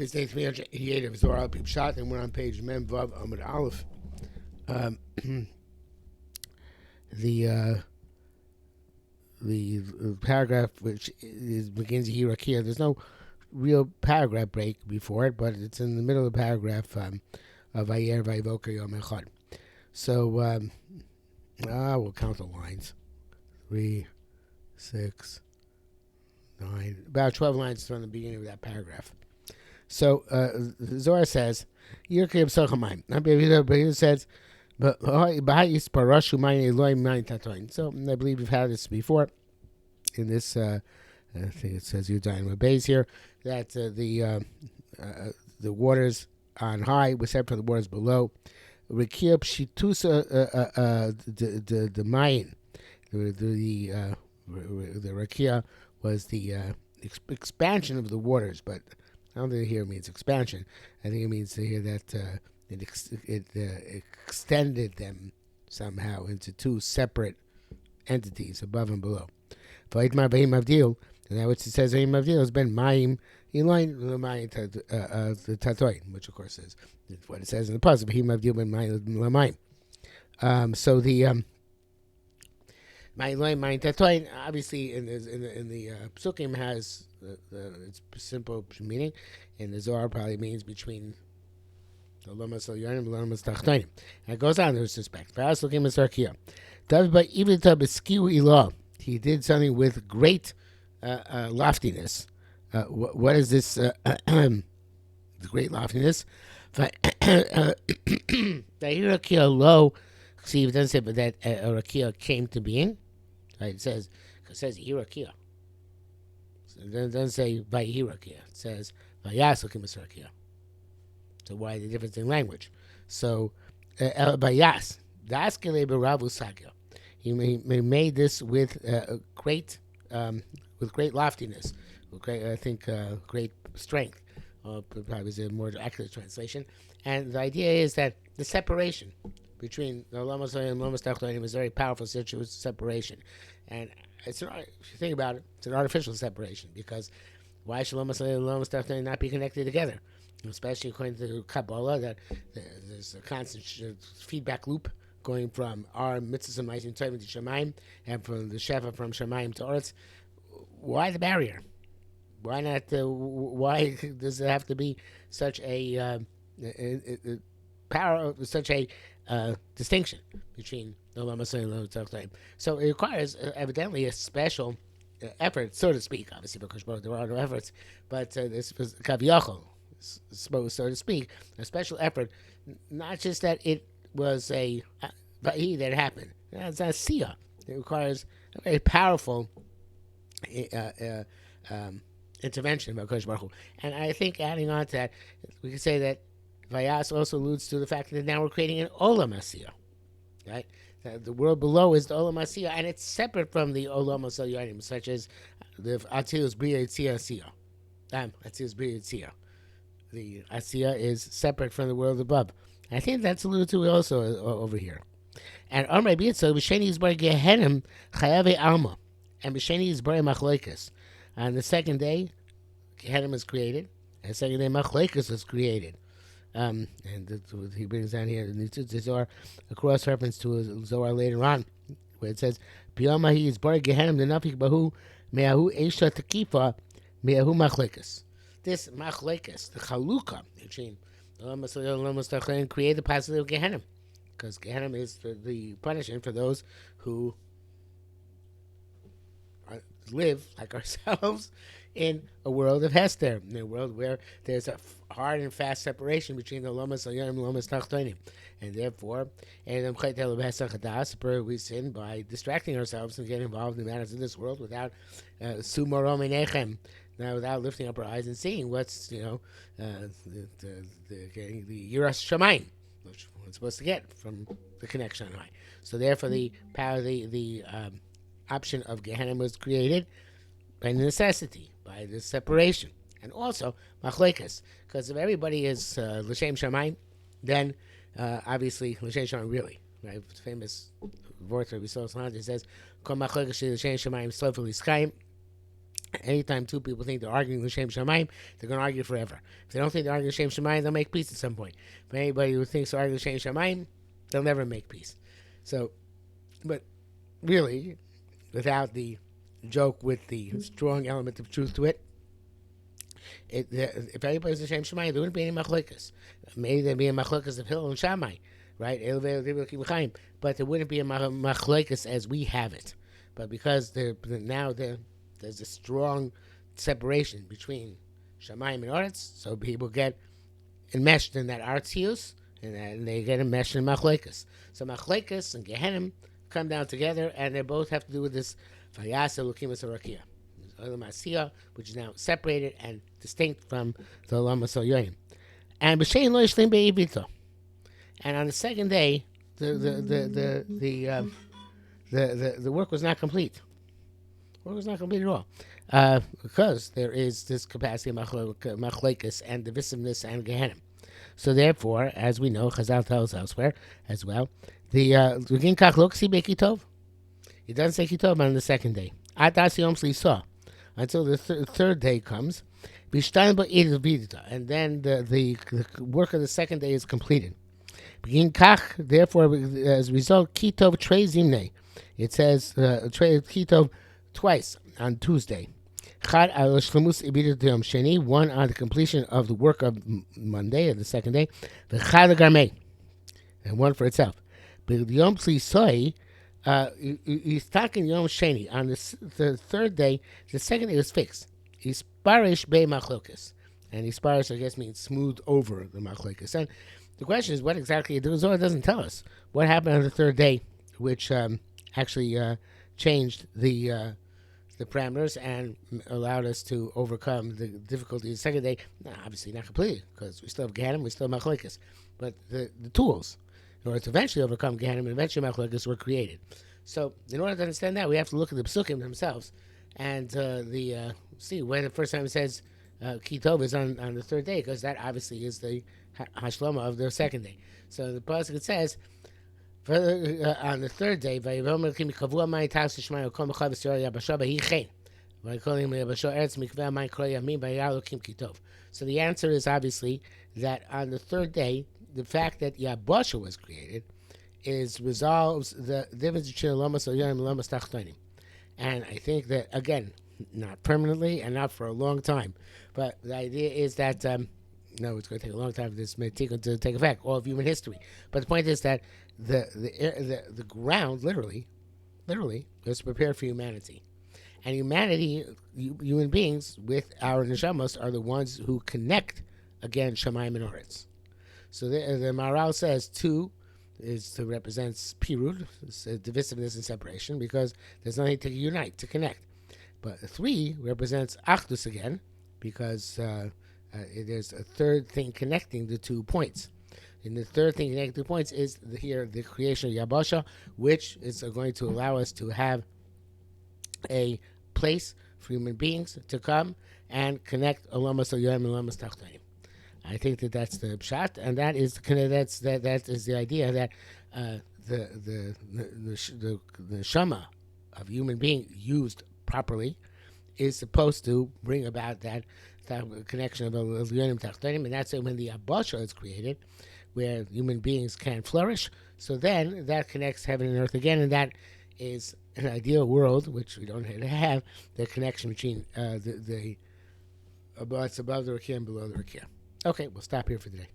This day 388 of Zohar Pshat, and we're on page Mem Vav Amud Aleph. The paragraph which begins here, Raki'a. There's no real paragraph break before it, but it's in the middle of the paragraph of Vayer Vayivoker Yom Echad. So we'll count the lines: 3, 6, 9, about 12 lines from the beginning of that paragraph. So Zohar says, "Yirkei b'sochamayim." He says, "But so I believe we've had this before. In this, I think it says Yudayin Mabeis here that the waters on high were separate from the waters below. Raki'a pshitusa the mayin. The Raki'a was the expansion of the waters, but I don't think here it means expansion. I think it means here that it extended them somehow into two separate entities, above and below. And that which it says has been Mayim Ilain the Tatoin, which of course is what it says in the puzzle. So the Mayim Tatoin, obviously in the Psukim has its simple meaning, and the Zohar probably means between the Lomas Elyonim and Lomas Tachtonim. And it goes on in this respect. He did something with great loftiness. What is this great loftiness? Raki'a lo. See, it doesn't say but that Raki'a came to being. Right? It says Raki'a. It doesn't say Vayi Raki'a. It says Vayas Raki'a. So why the difference in language? So Vayas Daskele Baravu Sagya. He made this with great loftiness, with great strength. Probably is a more accurate translation. And the idea is that the separation between the Lomas and Lomas Tachtonim is a very powerful separation. And if you think about it, it's an artificial separation, because why should Lomas and Lomas Tachtonim not be connected together? Especially according to Kabbalah, that there's a constant feedback loop going from our mitzvahs and ma'asim tovim to Shemaim, and from the Shefa from Shemaim to Oretz. Why the barrier? Why not? Why does it have to be such a power, such a distinction between the Lomas and the Tachtonim? So it requires evidently a special effort, so to speak. Obviously, because there are no efforts, but this was kaviyachol, so to speak, a special effort. Not just that it was a that happened. It's a siyah. It requires a very powerful intervention by Kodesh Baruch Hu. And I think adding on to that, we can say that Vayas also alludes to the fact that now we're creating an Olam Asiyah, right? The world below is the Olam Asiyah, and it's separate from the Olam Asiyah, such as the Atzilus Bria Tzia Asiyah. Atzilus Bria Tzia. The Asiyah is separate from the world above. I think that's alluded to also over here. And Amrei B'Yitzchak B'Sheni is bar Gehinnom Chayave Alma, and B'Sheni is bar Machlokas. On the second day, Gehinnom is created, and the second day Machlokas is created. And he brings down here the Zohar, a cross reference to a Zohar later on, where it says, "B'Yoma he is bar Gehinnom the Nafik Bahu Me'ahu Eisha Tekifa Me'ahu Machlokas." This Machlokas, the Chalukah between create the possibility of Gehinnom, because Gehinnom is the punishment for those who live like ourselves in a world of Hester, in a world where there's a hard and fast separation between the Lomas Elyonim and Lomas Tachtonim, and therefore, we sin by distracting ourselves and getting involved in the matters of this world without sumorom enechem. Now, without lifting up our eyes and seeing what's, the Yiras Shamayim, which we're supposed to get from the connection on high. So therefore, the power, the option of Gehinnom was created by necessity, by this separation, and also Machlokas, because if everybody is L'Shem Shamayim, then obviously L'Shem Shamayim really, right? The famous word that we saw it says, "Kol Machlokas L'Shem Shamayim Slofel Ischayim." Anytime two people think they're arguing L'Shem Shamayim, they're going to argue forever. If they don't think they're arguing L'Shem Shamayim, they'll make peace at some point. But anybody who thinks they're arguing L'Shem Shamayim, they'll never make peace. So, but really, without the joke with the strong element of truth to it, if anybody's L'Shem Shamayim, there wouldn't be any machlokes. Maybe there'd be a machlokes of Hillel and Shammai, right? But there wouldn't be a machlokes as we have it. But because there's a strong separation between Shamayim and Aretz, so people get enmeshed in that Artzius, and they get enmeshed in Machlekes. So Machlekes and Gehinnom come down together, and they both have to do with this Vayasa Lukimas Raki'a, Olam Asiyah, which is now separated and distinct from the Olam Asoyoyim. And B'Shein Lo Yishlim Be'ibito. And on the second day, the work was not complete. Work was not complete at all, because there is this capacity of machlekes and divisiveness and Gehinnom. So therefore, as we know, Chazal tells elsewhere as well, the Begin Kach Lo Ksi Kitov. He doesn't say Kitov on the second day. Adas Yom Sli until the third day comes, and then the work of the second day is completed. Begin Kach, therefore, as a result, Kitov Trei Zimnei. It says Kitov twice on Tuesday. One on the completion of the work of Monday, or the second day. And one for itself. But Yom Tzisoi, he's talking Yom Sheni. On the third day, the second day was fixed. He's Sparish Be Machlokes. And he Sparish, I guess, means smooth over the Machlokes. And the question is, what exactly the Zohar doesn't tell us. What happened on the third day, which actually changed the parameters and allowed us to overcome the difficulty the second day. No, obviously not completely, because we still have Gehinnom, we still have Machlokes. But the tools, in order to eventually overcome Gehinnom and eventually Machlokes, were created. So in order to understand that, we have to look at the Psukim themselves and see where the first time it says Kitov is on the third day, because that obviously is the Hashlama of the second day. So the pasuk it says, on the third day, so the answer is obviously that on the third day, the fact that Yabasha was created resolves the difference between Lamas Oyonim and Lamas Tachtonim. And I think that, again, not permanently and not for a long time, but the idea is that no, it's going to take a long time for this to take effect, all of human history. But the point is that the ground, literally, was prepared for humanity. And humanity, human beings, with our neshamos, are the ones who connect, again, Shamayim and Oretz. So the Maharal says 2 represents Pirud, divisiveness and separation, because there's nothing to unite, to connect. But 3 represents Achdus again, because there's a third thing connecting the 2 points. And the third thing connecting the 2 points is the creation of Yabasha, which is going to allow us to have a place for human beings to come and connect Olamas Oyoim and Olamas Tachtonim. I think that's the Pshat, and that is the idea that the Shama of human being used properly is supposed to bring about that connection of Oyoim Tachtonim, and that's when the Abasha is created, where human beings can flourish. So then that connects heaven and earth again, and that is an ideal world, which we don't have, the connection between what's above the Raki'a and below the Raki'a. Okay, we'll stop here for today.